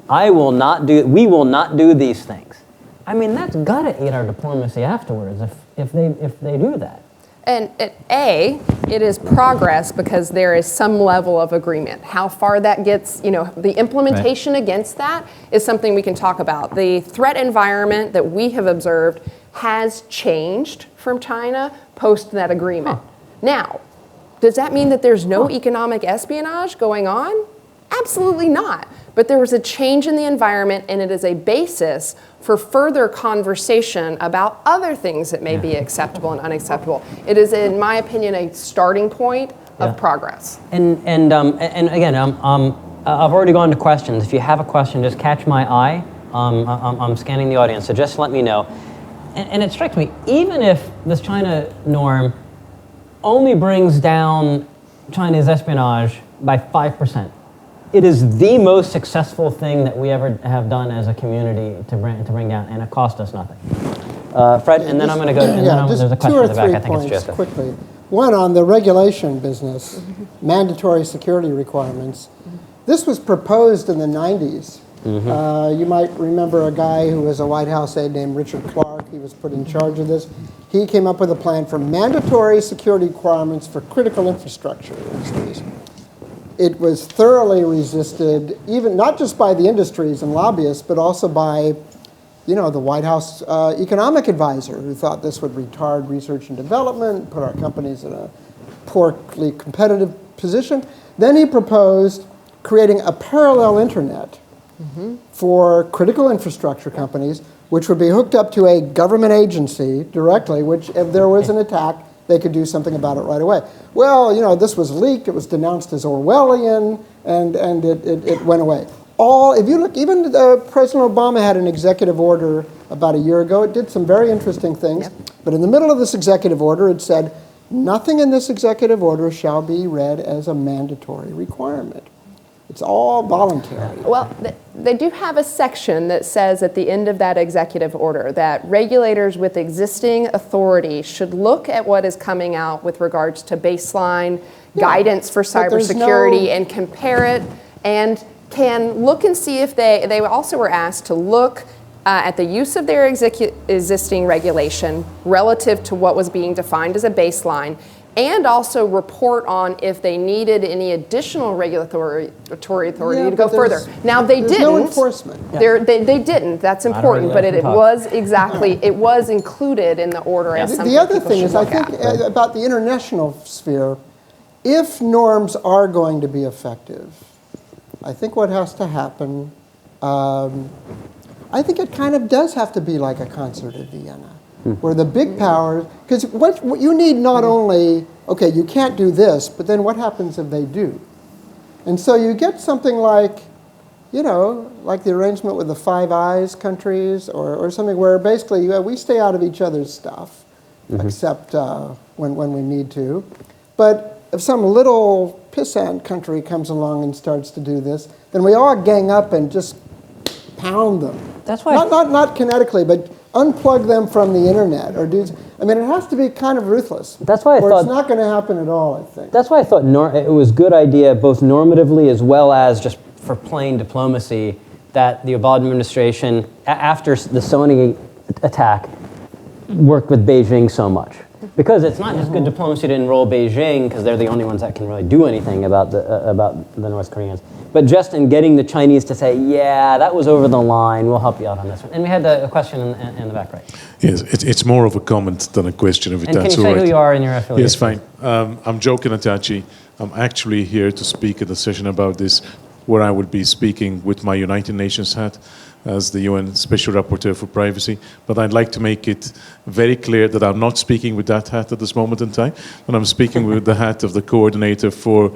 we will not do these things. I mean, that's gotta aid our diplomacy afterwards if they do that. And it is progress because there is some level of agreement. How far that gets, the implementation against that is something we can talk about. The threat environment that we have observed has changed from China post that agreement. Now, does that mean that there's no economic espionage going on? Absolutely not. But there was a change in the environment, and it is a basis for further conversation about other things that may be acceptable and unacceptable. It is, in my opinion, a starting point of progress. And again, I've already gone to questions. If you have a question, just catch my eye. I'm scanning the audience, so just let me know. And it strikes me, even if this China norm only brings down China's espionage by 5%, it is the most successful thing that we ever have done as a community to bring down, and it cost us nothing. Fred, and then I'm going to go. There's a question in the back. I think it's Joseph. Quickly. One on the regulation business, mandatory security requirements. This was proposed in the 90s. You might remember a guy who was a White House aide named Richard Clark. He was put in charge of this. He came up with a plan for mandatory security requirements for critical infrastructure industries. it was thoroughly resisted, even not just by the industries and lobbyists, but also by, the White House economic advisor, who thought this would retard research and development, put our companies in a poorly competitive position. Then he proposed creating a parallel internet for critical infrastructure companies, which would be hooked up to a government agency directly, which if there was an attack, they could do something about it right away. Well, this was leaked, it was denounced as Orwellian, and it went away. If you look, even President Obama had an executive order about a year ago. It did some very interesting things, but in the middle of this executive order, it said, nothing in this executive order shall be read as a mandatory requirement. It's all voluntary. Well, they do have a section that says at the end of that executive order that regulators with existing authority should look at what is coming out with regards to baseline guidance for cybersecurity and compare it, and can look and see if they also were asked to look at the use of their existing regulation relative to what was being defined as a baseline, and also report on if they needed any additional regulatory authority to go further. Now, they didn't. No enforcement. They didn't. That's important, but it was it was included in the order as something. The other thing is, I think, about the international sphere, if norms are going to be effective, I think what has to happen, I think it kind of does have to be like a concert at Vienna, where the big powers, because what you need not only, okay, you can't do this, but then what happens if they do? And so you get something like, like the arrangement with the Five Eyes countries, or something where basically we stay out of each other's stuff, except when we need to. But if some little pissant country comes along and starts to do this, then we all gang up and just pound them. That's why not kinetically, but unplug them from the internet or do. I mean, it has to be kind of ruthless. That's why I thought it's not going to happen at all. I think. That's why I thought it was a good idea, both normatively as well as just for plain diplomacy, that the Obama administration, after the Sony attack, worked with Beijing so much. Because it's not just good diplomacy to enroll Beijing, because they're the only ones that can really do anything about the North Koreans, but just in getting the Chinese to say, yeah, that was over the line, we'll help you out on this one. And we had a question in the back right. Yes, it's more of a comment than a question, if that's all right. And can you say who you are and your affiliation? Yes, fine. I'm Joe Kinatachi. I'm actually here to speak at a session about this, where I will be speaking with my United Nations hat as the UN Special Rapporteur for Privacy. But I'd like to make it very clear that I'm not speaking with that hat at this moment in time, but I'm speaking with the hat of the coordinator for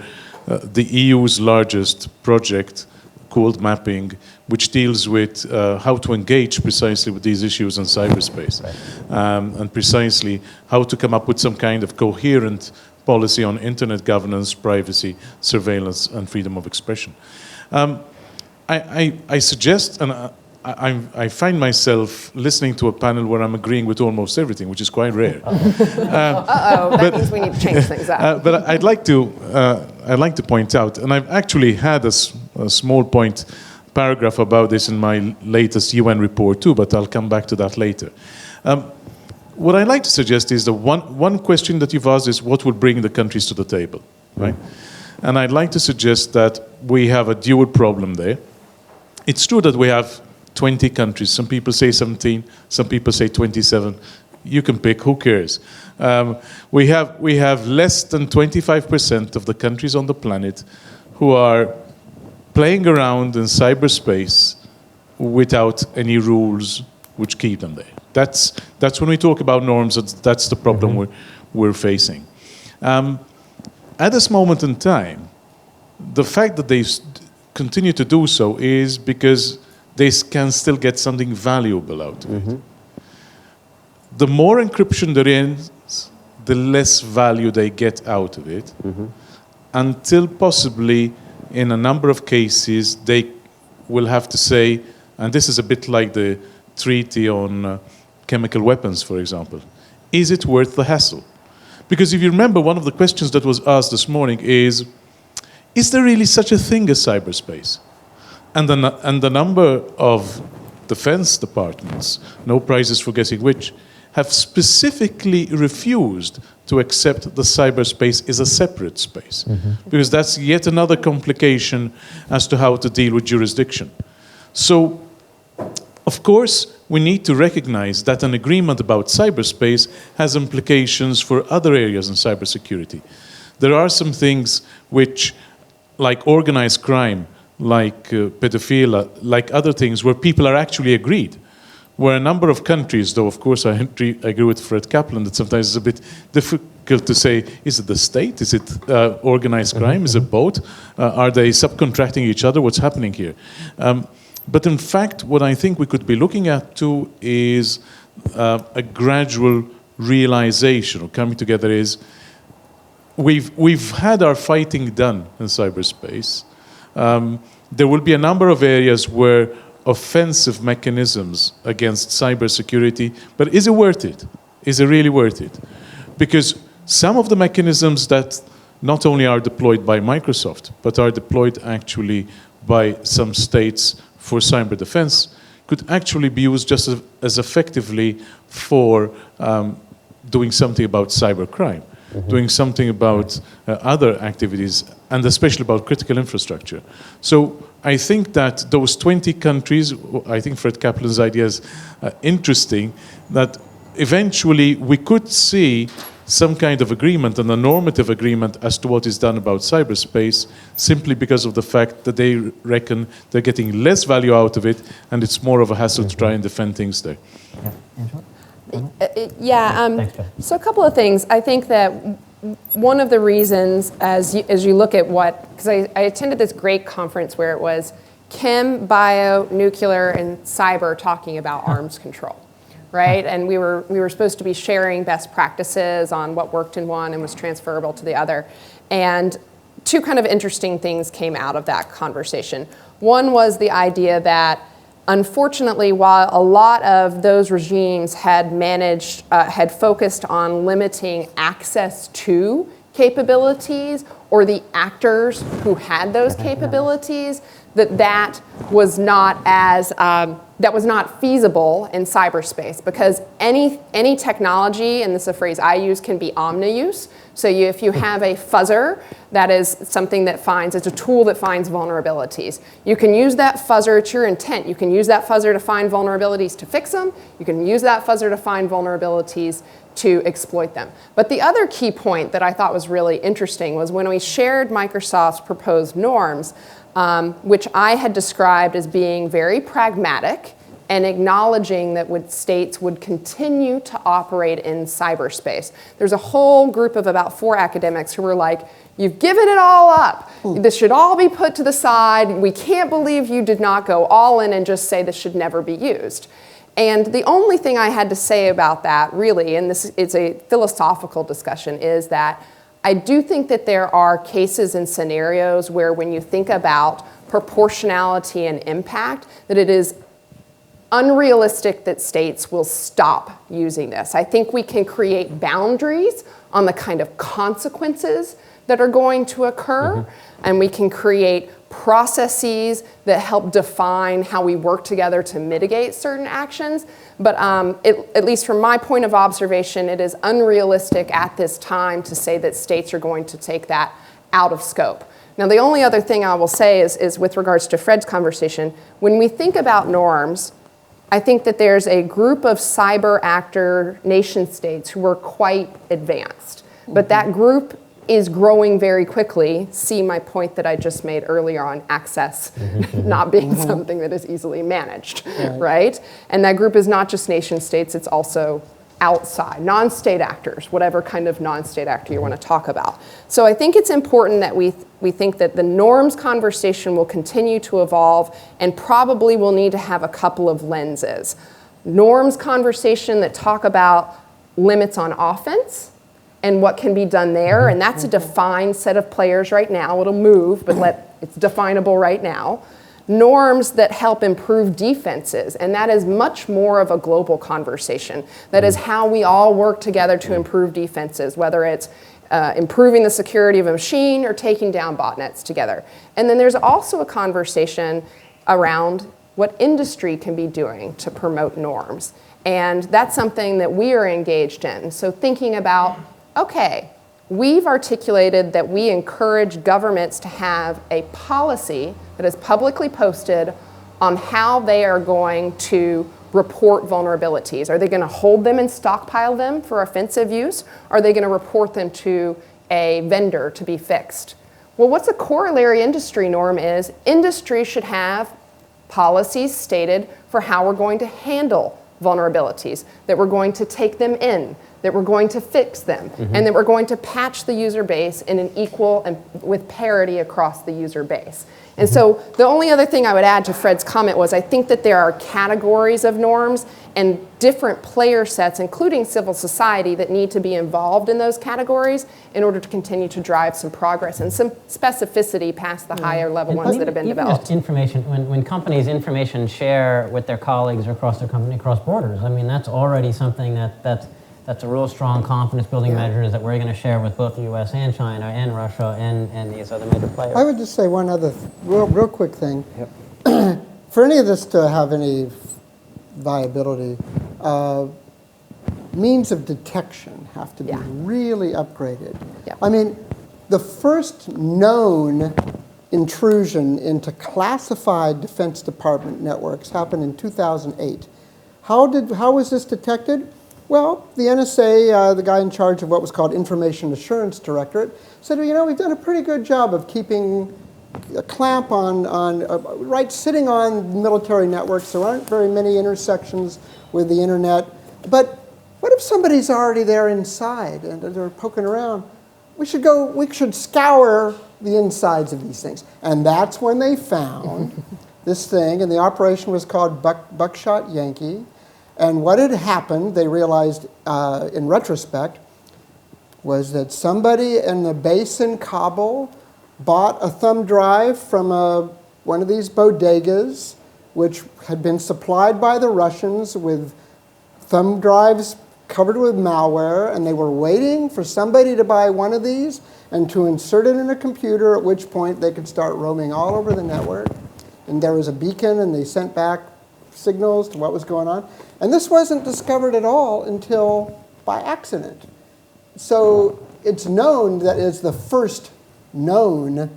the EU's largest project called Mapping, which deals with how to engage precisely with these issues in cyberspace, and precisely how to come up with some kind of coherent policy on internet governance, privacy, surveillance, and freedom of expression. I suggest, and I find myself listening to a panel where I'm agreeing with almost everything, which is quite rare. That means we need to change things up. But I'd like to point out, and I've actually had a small paragraph about this in my latest UN report too, but I'll come back to that later. What I'd like to suggest is the one question that you've asked is what will bring the countries to the table, right? And I'd like to suggest that we have a dual problem there. It's true that we have 20 countries. Some people say 17, some people say 27. You can pick, who cares? We have less than 25% of the countries on the planet who are playing around in cyberspace without any rules which keep them there. That's when we talk about norms, that's the problem we're facing. At this moment in time, the fact that they continue to do so is because they can still get something valuable out of it. The more encryption there is, the less value they get out of it, until possibly, in a number of cases, they will have to say, and this is a bit like the treaty on chemical weapons, for example, is it worth the hassle? Because if you remember, one of the questions that was asked this morning is there really such a thing as cyberspace? And the number of defense departments, no prizes for guessing which, have specifically refused to accept the cyberspace is a separate space, because that's yet another complication as to how to deal with jurisdiction. So, of course, we need to recognize that an agreement about cyberspace has implications for other areas in cybersecurity. There are some things which, like organized crime, like pedophilia, like other things where people are actually agreed. Where a number of countries, though of course I agree with Fred Kaplan that sometimes it's a bit difficult to say, is it the state? Is it organized crime? Is it both? Are they subcontracting each other? What's happening here? But in fact, what I think we could be looking at too is a gradual realization or coming together is we've had our fighting done in cyberspace. There will be a number of areas where offensive mechanisms against cybersecurity, but is it worth it? Is it really worth it? Because some of the mechanisms that not only are deployed by Microsoft, but are deployed actually by some states for cyber defense could actually be used just as effectively for doing something about cybercrime, doing something about other activities, and especially about critical infrastructure. So I think that those 20 countries, I think Fred Kaplan's idea is interesting, that eventually we could see some kind of agreement and a normative agreement as to what is done about cyberspace simply because of the fact that they reckon they're getting less value out of it and it's more of a hassle to try and defend things there. So a couple of things. I think that one of the reasons, as you look at what, because I attended this great conference where it was chem, bio, nuclear, and cyber talking about arms control, right? And we were supposed to be sharing best practices on what worked in one and was transferable to the other. And two kind of interesting things came out of that conversation. One was the idea that unfortunately, while a lot of those regimes had focused on limiting access to capabilities or the actors who had those capabilities, that was not feasible in cyberspace because any technology, and this is a phrase I use, can be omni-use. So if you have a fuzzer, that is something that it's a tool that finds vulnerabilities. You can use that fuzzer to your intent. You can use that fuzzer to find vulnerabilities to fix them. You can use that fuzzer to find vulnerabilities to exploit them. But the other key point that I thought was really interesting was when we shared Microsoft's proposed norms, which I had described as being very pragmatic and acknowledging that states would continue to operate in cyberspace. There's a whole group of about 4 academics who were like, you've given it all up. This should all be put to the side. We can't believe you did not go all in and just say this should never be used. And the only thing I had to say about that, really, and it's a philosophical discussion, is that I do think that there are cases and scenarios where when you think about proportionality and impact, that it is unrealistic that states will stop using this. I think we can create boundaries on the kind of consequences that are going to occur, and we can create processes that help define how we work together to mitigate certain actions. But at least from my point of observation, it is unrealistic at this time to say that states are going to take that out of scope. Now, the only other thing I will say is with regards to Fred's conversation, when we think about norms, I think that there's a group of cyber actor nation states who are quite advanced. But that group is growing very quickly. See my point that I just made earlier on access not being something that is easily managed, right? And that group is not just nation states, it's also outside, non-state actors, whatever kind of non-state actor you want to talk about. So I think it's important that we think that the norms conversation will continue to evolve and probably will need to have a couple of lenses. Norms conversation that talk about limits on offense and what can be done there, and that's a defined set of players right now. It'll move, but it's definable right now. Norms that help improve defenses, and that is much more of a global conversation. That is how we all work together to improve defenses, whether it's improving the security of a machine or taking down botnets together. And then there's also a conversation around what industry can be doing to promote norms. And that's something that we are engaged in. So thinking about, okay, we've articulated that we encourage governments to have a policy that is publicly posted on how they are going to report vulnerabilities. Are they going to hold them and stockpile them for offensive use? Or are they going to report them to a vendor to be fixed? Well, what's a corollary industry norm is industry should have policies stated for how we're going to handle vulnerabilities, that we're going to take them in, that we're going to fix them, and that we're going to patch the user base in an equal and with parity across the user base. And so the only other thing I would add to Fred's comment was I think that there are categories of norms and different player sets, including civil society, that need to be involved in those categories in order to continue to drive some progress and some specificity past the higher level ones that have been developed. Just information, when companies information share with their colleagues or across their company, across borders, I mean, that's already something that's a real strong confidence building measure that we're going to share with both the US and China and Russia and these other major players. I would just say one other real quick thing. For any of this to have any viability, means of detection have to be really upgraded. I mean, the first known intrusion into classified Defense Department networks happened in 2008. How was this detected? Well, the NSA, the guy in charge of what was called Information Assurance Directorate, said, you know, we've done a pretty good job of keeping a clamp sitting on military networks. There aren't very many intersections with the internet. But what if somebody's already there inside and they're poking around? We should scour the insides of these things. And that's when they found this thing, and the operation was called Buckshot Yankee. And what had happened, they realized in retrospect, was that somebody in the base in Kabul bought a thumb drive from one of these bodegas, which had been supplied by the Russians with thumb drives covered with malware, and they were waiting for somebody to buy one of these and to insert it in a computer, at which point they could start roaming all over the network. And there was a beacon, and they sent back signals to what was going on. And this wasn't discovered at all until by accident. So it's known that it's the first known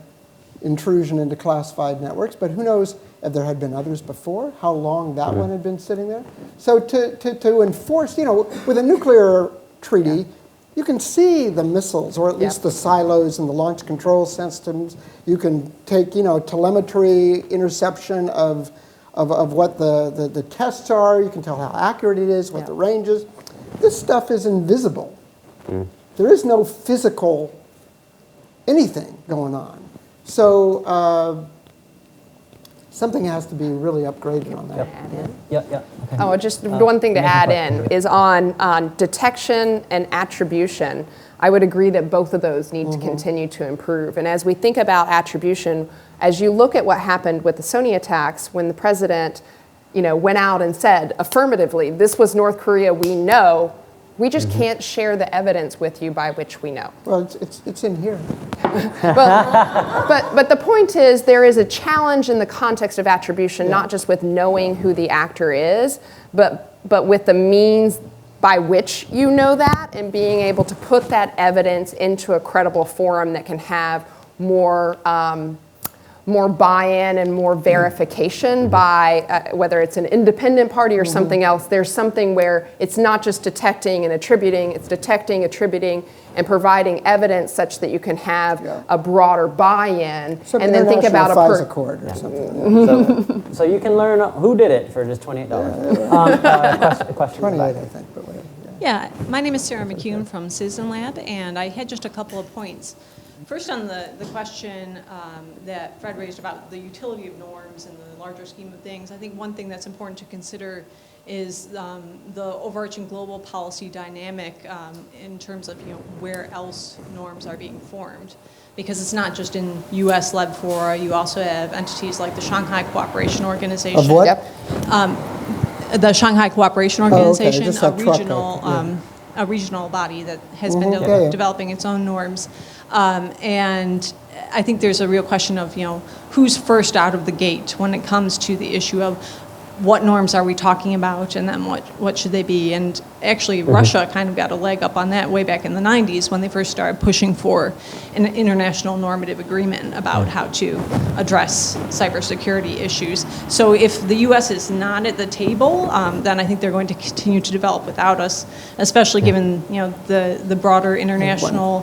intrusion into classified networks, but who knows if there had been others before, how long that one had been sitting there. So to enforce, with a nuclear treaty, you can see the missiles, or at least the silos and the launch control systems. You can take, telemetry interception of what the tests are. You can tell how accurate it is, what the range is. This stuff is invisible. There is no physical anything going on. So something has to be really upgraded on that. Okay. Oh, just one thing to add in is on detection and attribution. I would agree that both of those need to continue to improve. And as we think about attribution, as you look at what happened with the Sony attacks, when the president, went out and said affirmatively, this was North Korea, we know, we just can't share the evidence with you by which we know. Well, it's in here. But the point is, there is a challenge in the context of attribution, not just with knowing who the actor is, but with the means by which you know that, and being able to put that evidence into a credible forum that can have more buy-in and more verification by whether it's an independent party or something else. There's something where it's not just detecting and attributing, it's detecting, attributing, and providing evidence such that you can have a broader buy-in, and then think about a accord or something. So you can learn who did it for just $28. Question 28, I think, but whatever. Yeah, my name is Sarah McCune from Citizen Lab, and I had just a couple of points. First, on the question that Fred raised about the utility of norms in the larger scheme of things, I think one thing that's important to consider is the overarching global policy dynamic in terms of where else norms are being formed. Because it's not just in U.S.-led fora, you also have entities like the Shanghai Cooperation Organization. Of what? The Shanghai Cooperation Organization, a regional body that has been developing its own norms. And I think there's a real question of, who's first out of the gate when it comes to the issue of what norms are we talking about, and then what should they be? And actually, Russia kind of got a leg up on that way back in the 90s when they first started pushing for an international normative agreement about how to address cybersecurity issues. So if the U.S. is not at the table, then I think they're going to continue to develop without us, especially given the broader international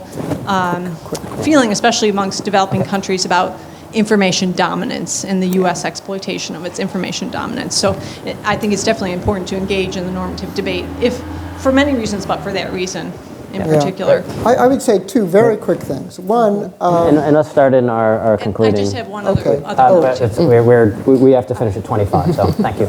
feeling, especially amongst developing countries, about information dominance and the U.S. exploitation of its information dominance. So I think it's definitely important to engage in the normative debate, if for many reasons, but for that reason in particular. I would say two very quick things. One, and let's start in our concluding. I just have one Okay. We have to finish at 25, so thank you.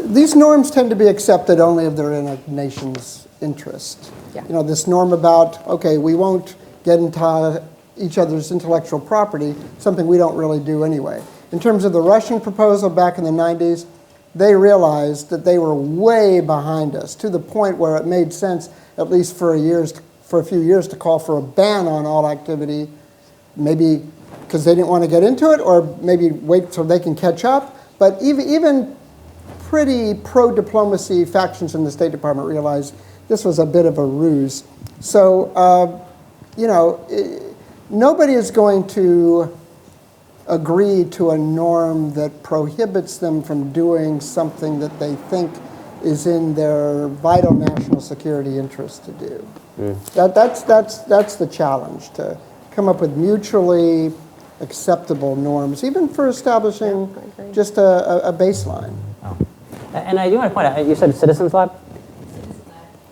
these norms tend to be accepted only if they're in a nation's interest. Yeah. You know, this norm about, okay, we won't get into each other's intellectual property, something we don't really do anyway. In terms of the Russian proposal back in the 90s, they realized that they were way behind us, to the point where it made sense, at least for a few years, to call for a ban on all activity, maybe because they didn't want to get into it, or maybe wait so they can catch up. But even pretty pro-diplomacy factions in the State Department realized this was a bit of a ruse. So, you know, nobody is going to agree to a norm that prohibits them from doing something that they think is in their vital national security interest to do. That's the challenge, to come up with mutually acceptable norms, even for establishing just a baseline. Oh. And I do want to point out, you said Citizens Lab?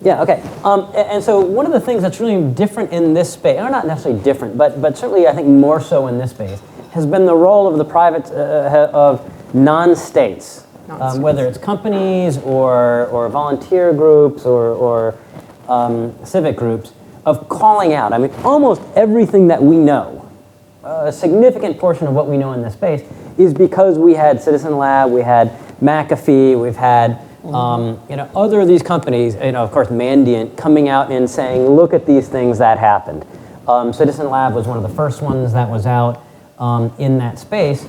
Yeah, okay. And so one of the things that's really different in this space, or not necessarily different, but certainly I think more so in this space, has been the role of the private, of non-states, whether it's companies or volunteer groups or civic groups, of calling out. I mean, almost everything that we know, a significant portion of what we know in this space, is because we had Citizen Lab, we had McAfee, we've had other of these companies, of course, Mandiant, coming out and saying, look at these things that happened. Citizen Lab was one of the first ones that was out in that space.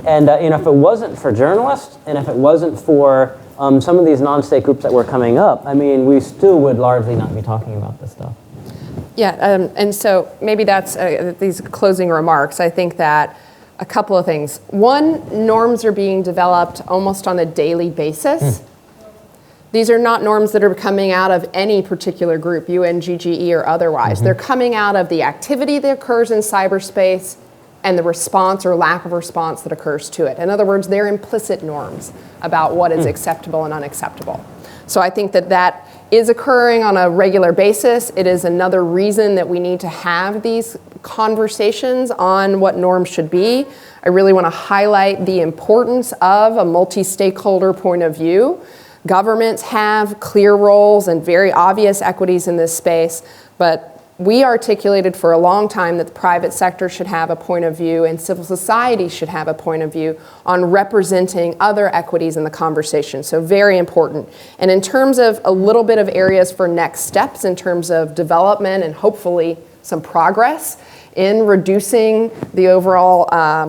And if it wasn't for journalists, and if it wasn't for some of these non-state groups that were coming up, I mean, we still would largely not be talking about this stuff. Yeah, and so maybe that's these closing remarks. I think that a couple of things. One, norms are being developed almost on a daily basis. These are not norms that are coming out of any particular group, UNGGE or otherwise. They're coming out of the activity that occurs in cyberspace and the response or lack of response that occurs to it. In other words, they're implicit norms about what is acceptable and unacceptable. So I think that that is occurring on a regular basis. It is another reason that we need to have these conversations on what norms should be. I really want to highlight the importance of a multi-stakeholder point of view. Governments have clear roles and very obvious equities in this space, but we articulated for a long time that the private sector should have a point of view and civil society should have a point of view on representing other equities in the conversation. So very important. And in terms of a little bit of areas for next steps in terms of development and hopefully some progress in reducing the overall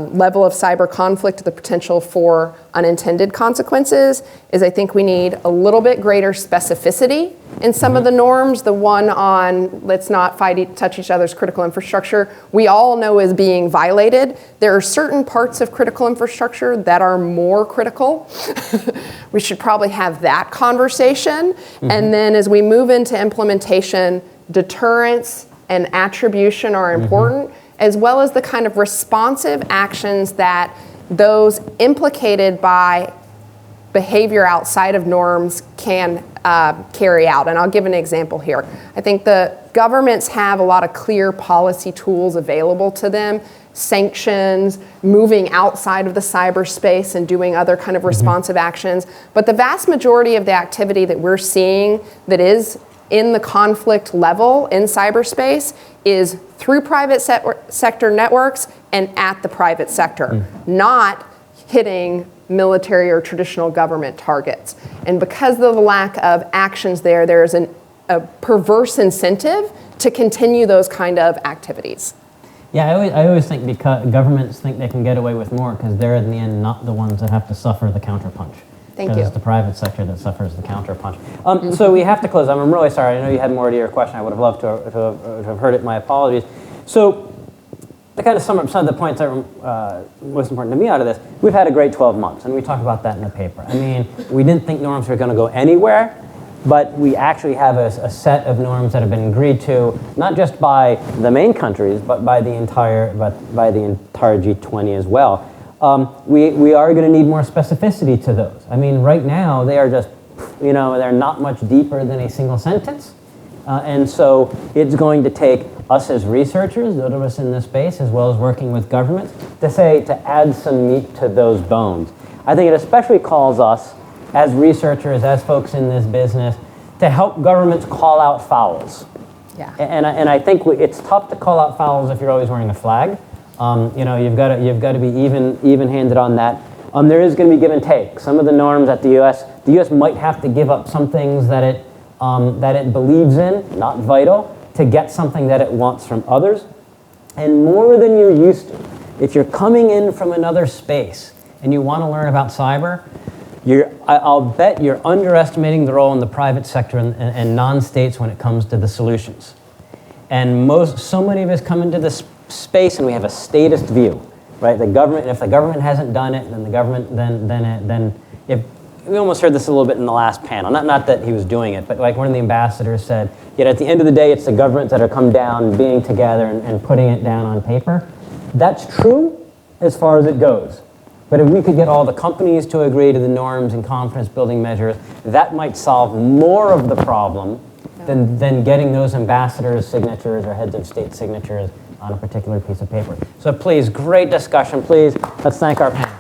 level of cyber conflict, the potential for unintended consequences, is I think we need a little bit greater specificity in some of the norms. The one on let's not touch each other's critical infrastructure, we all know is being violated. There are certain parts of critical infrastructure that are more critical. We should probably have that conversation. And then as we move into implementation, deterrence and attribution are important, as well as the kind of responsive actions that those implicated by behavior outside of norms can carry out. And I'll give an example here. I think the governments have a lot of clear policy tools available to them, sanctions, moving outside of the cyberspace and doing other kind of responsive actions. But the vast majority of the activity that we're seeing that is in the conflict level in cyberspace is through private sector networks and at the private sector, not hitting military or traditional government targets. And because of the lack of actions there is a perverse incentive to continue those kind of activities. Yeah, I always think because governments think they can get away with more because they're in the end not the ones that have to suffer the counterpunch. Thank Because you. it's the private sector that suffers the counterpunch. So we have to close. I'm really sorry. I know you had more to your question. I would have loved to have heard it. My apologies. So to kind of sum up some of the points that were most important to me out of this, we've had a great 12 months, and we talk about that in the paper. I mean, we didn't think norms were going to go anywhere, but we actually have a set of norms that have been agreed to, not just by the main countries, but by the entire G20 as well. We are going to need more specificity to those. I mean, right now, they are just, they're not much deeper than a single sentence. And so it's going to take us as researchers, those of us in this space, as well as working with governments, to add some meat to those bones. I think it especially calls us, as researchers, as folks in this business, to help governments call out fouls. Yeah. And I think it's tough to call out fouls if you're always wearing a flag. You've got to be even-handed on that. There is going to be give and take. Some of the norms at the U.S. might have to give up some things that it believes in, not vital, to get something that it wants from others. And more than you're used to, if you're coming in from another space and you want to learn about cyber, I'll bet you're underestimating the role in the private sector and non-states when it comes to the solutions. And so many of us come into this space and we have a statist view, right? The government, if the government hasn't done it, then the government, we almost heard this a little bit in the last panel. Not that he was doing it, but like one of the ambassadors said, yet at the end of the day, it's the governments that are come down, being together and putting it down on paper. That's true as far as it goes. But if we could get all the companies to agree to the norms and confidence building measures, that might solve more of the problem than getting those ambassadors' signatures or heads of state signatures on a particular piece of paper. So please, great discussion. Please, let's thank our panel.